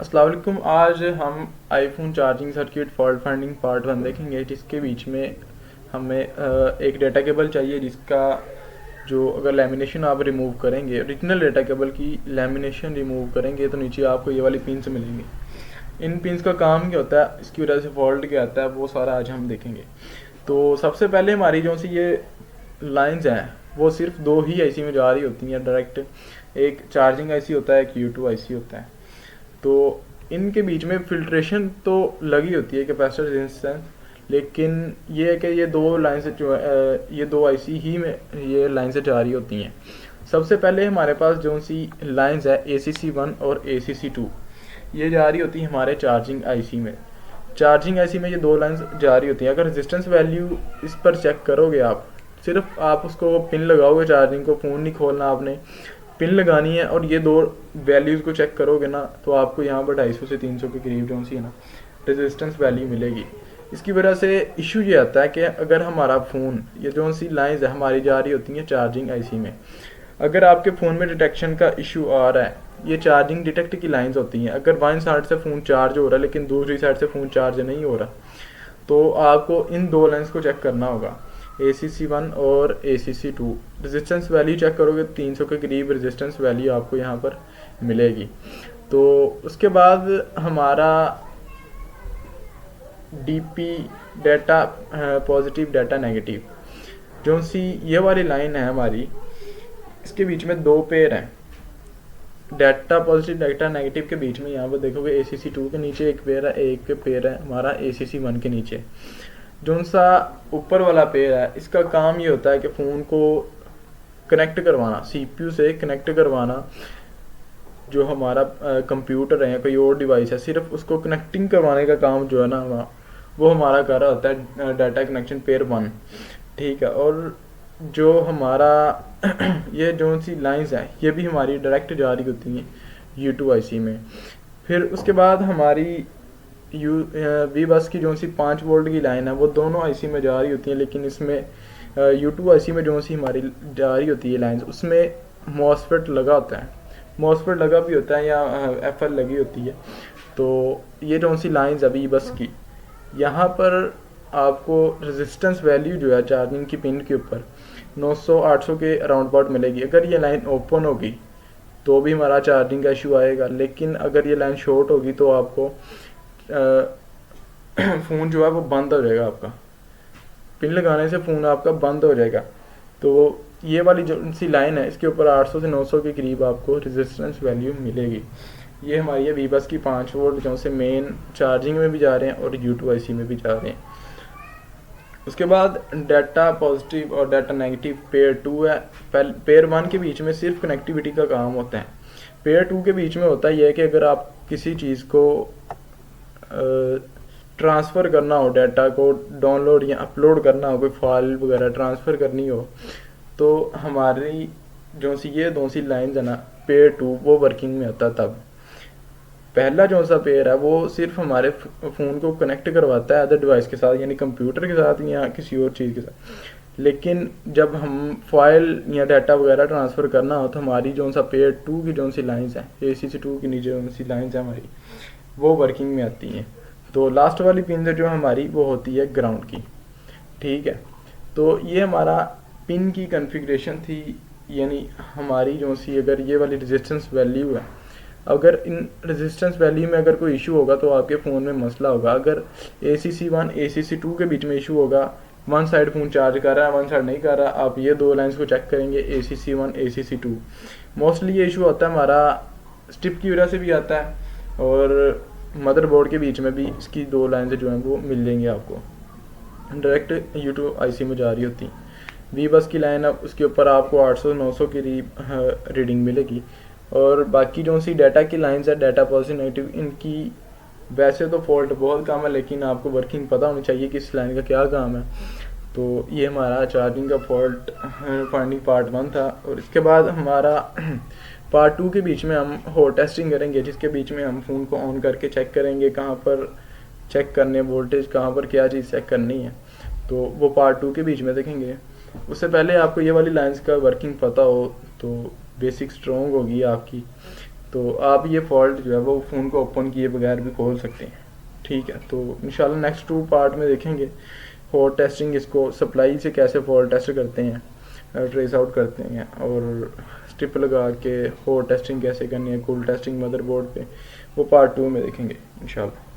अस्सलाम वालेकुम। आज हम iPhone charging circuit fault finding part 1 देखेंगे, जिसके बीच में हमें एक डाटा केबल चाहिए, जिसका जो अगर लेमिनेशन आप रिमूव करेंगे, ओरिजिनल डाटा केबल की लेमिनेशन रिमूव करेंगे तो नीचे आपको ये वाली पिन्स मिलेंगी। इन पिन्स का काम क्या होता है, इसकी वजह से फॉल्ट क्या आता है, वो सारा आज हम देखेंगे। तो सबसे पहले हमारी जो सी ये लाइंस हैं वो सिर्फ दो ही आईसी में जा रही होती हैं डायरेक्ट। एक चार्जिंग आईसी होता है, एक U2 आईसी होता है। तो इनके बीच में फिल्ट्रेशन तो लगी होती है, कैपेसिटर रेजिस्टेंस, लेकिन ये है कि ये दो लाइन से जो ये दो आईसी ही में ये लाइन से जा रही होती हैं। सबसे पहले हमारे पास जो सी लाइंस है ACC1 और ACC2, ये जा रही होती है हमारे चार्जिंग आईसी में। चार्जिंग आईसी में ये दो लाइंस जा रही होती हैं। अगर रेजिस्टेंस वैल्यू इस पर चेक करोगे आप, सिर्फ आप उसको पिन लगाओगे, चार्जिंग को फ़ोन नहीं खोलना आपने, पिन लगानी है और ये दो वैल्यूज़ को चेक करोगे ना, तो आपको यहाँ पर 250 से 300 के करीब जो सी है ना रेजिस्टेंस वैल्यू मिलेगी। इसकी वजह से इशू ये आता है कि अगर हमारा फ़ोन, ये जो सी लाइंस है हमारी जा रही होती हैं चार्जिंग आईसी में, अगर आपके फ़ोन में डिटेक्शन का इशू आ रहा है, ये चार्जिंग डिटेक्ट की लाइंस होती हैं। अगर वन साइड से फ़ोन चार्ज हो रहा है लेकिन दूसरी साइड से फ़ोन चार्ज नहीं हो रहा, तो आपको इन दो लाइंस को चेक करना होगा, ACC1 और ACC2। रेजिस्टेंस वैल्यू चेक करोगे 300 के करीब रेजिस्टेंस वैल्यू आपको यहाँ पर मिलेगी। तो उसके बाद हमारा DP data positive data negative, जो सी ये वाली लाइन है हमारी, इसके बीच में दो पेयर हैं। डाटा पॉजिटिव डाटा नेगेटिव के बीच में यहाँ पर देखोगे ACC2 के नीचे एक पेयर है, एक पेयर है हमारा ACC1 के नीचे। जो सा ऊपर वाला पेयर है, इसका काम ये होता है कि फ़ोन को कनेक्ट करवाना, CPU से कनेक्ट करवाना। जो हमारा कंप्यूटर है या कोई और डिवाइस है, सिर्फ उसको कनेक्टिंग करवाने का काम जो है ना वो हमारा कर रहा होता है डाटा कनेक्शन पेयर 1। ठीक है। और जो हमारा ये जो सी लाइंस हैं ये भी हमारी डायरेक्ट जा रही होती हैं U2 आईसी में। फिर उसके बाद हमारी वी बस की जो सी 5 वोल्ट की लाइन है वो दोनों आईसी में जा रही होती हैं, लेकिन इसमें U2 आईसी में जो सी हमारी जा रही होती है लाइंस, उसमें मॉसफेट लगा होता है, मॉसफेट लगा भी होता है या FL लगी होती है। तो ये जो सी लाइंस है वी बस की, यहाँ पर आपको रेजिस्टेंस वैल्यू जो है चार्जिंग की पिन के ऊपर 900-800 के अराउंड अबाउट मिलेगी। अगर ये लाइन ओपन होगी तो भी हमारा चार्जिंग का इशू आएगा, लेकिन अगर ये लाइन शॉर्ट होगी तो आपको फ़ोन जो है वो बंद हो जाएगा, आपका पिन लगाने से फ़ोन आपका बंद हो जाएगा। तो ये वाली जो सी लाइन है इसके ऊपर 800 से 900 के करीब आपको रेजिस्टेंस वैल्यू मिलेगी। ये हमारी है वी बस की 5 वोल्ट जो से मेन चार्जिंग में भी जा रहे हैं और U2 आईसी में भी जा रहे हैं। उसके बाद डाटा पॉजिटिव और डाटा नेगेटिव पेयर 2 है। पेयर 1 के बीच में सिर्फ कनेक्टिविटी का काम होता है। पेयर 2 के बीच में होता है यह कि अगर आप किसी चीज़ को ट्रांसफ़र करना हो, डाटा को डाउनलोड या अपलोड करना हो, कोई फाइल वगैरह ट्रांसफ़र करनी हो, तो हमारी जो सी ये दो सी लाइन्स है ना पेयर 2 वो वर्किंग में आता है। तब पहला जो सा पेयर है वो सिर्फ हमारे फ़ोन को कनेक्ट करवाता है अदर डिवाइस के साथ, यानी कंप्यूटर के साथ या किसी और चीज़ के साथ। लेकिन जब हम फाइल या डाटा वगैरह ट्रांसफ़र करना हो तो हमारी जो सा पेयर 2 की जो सी लाइन्स हैं, ACC2 की नीचे जो सी लाइन्स हैं हमारी, वो वर्किंग में आती हैं। तो लास्ट वाली पिन जो हमारी वो होती है ग्राउंड की। ठीक है। तो ये हमारा पिन की कॉन्फ़िगरेशन थी, यानी हमारी जो सी अगर ये वाली रेजिस्टेंस वैल्यू है, अगर इन रेजिस्टेंस वैल्यू में अगर कोई इशू होगा तो आपके फ़ोन में मसला होगा। अगर ACC1 ACC2 के बीच में इशू होगा, वन साइड फ़ोन चार्ज कर रहा है वन साइड नहीं कर रहा, आप ये दो लाइंस को चेक करेंगे ACC1 ACC2। मोस्टली ये इशू आता है हमारा स्टिप की वजह से भी आता है, और मदरबोर्ड के बीच में भी इसकी दो लाइन जो हैं वो मिल जाएंगी आपको, डायरेक्ट U2 आईसी में जा रही होती। वी बस की लाइन है उसके ऊपर आपको 800-900 की रीडिंग मिलेगी। और बाकी जो सी डाटा की लाइंस है, डाटा पॉजिटिव नेगेटिव, इनकी वैसे तो फॉल्ट बहुत कम है, लेकिन आपको वर्किंग पता होनी चाहिए कि इस लाइन का क्या काम है। तो ये हमारा चार्जिंग का फॉल्ट फाइंडिंग पार्ट 1 था। और इसके बाद हमारा पार्ट 2 के बीच में हम हॉट टेस्टिंग करेंगे, जिसके बीच में हम फ़ोन को ऑन करके चेक करेंगे कहाँ पर चेक करने वोल्टेज, कहाँ पर क्या चीज़ चेक करनी है। तो वो पार्ट 2 के बीच में देखेंगे। उससे पहले आपको ये वाली लाइंस का वर्किंग पता हो तो बेसिक स्ट्रॉन्ग होगी आपकी। तो आप ये फॉल्ट जो है वो फ़ोन को ओपन किए बगैर भी खोल सकते हैं। ठीक है, तो इंशाल्लाह नेक्स्ट 2 पार्ट में देखेंगे फॉल्ट टेस्टिंग, इसको सप्लाई से कैसे फॉल्ट टेस्ट करते हैं, ट्रेस आउट करते हैं, और स्ट्रिप लगा के फॉल्ट टेस्टिंग कैसे करनी है, कूल टेस्टिंग मदरबोर्ड पे, वो पार्ट 2 में देखेंगे इंशाल्लाह।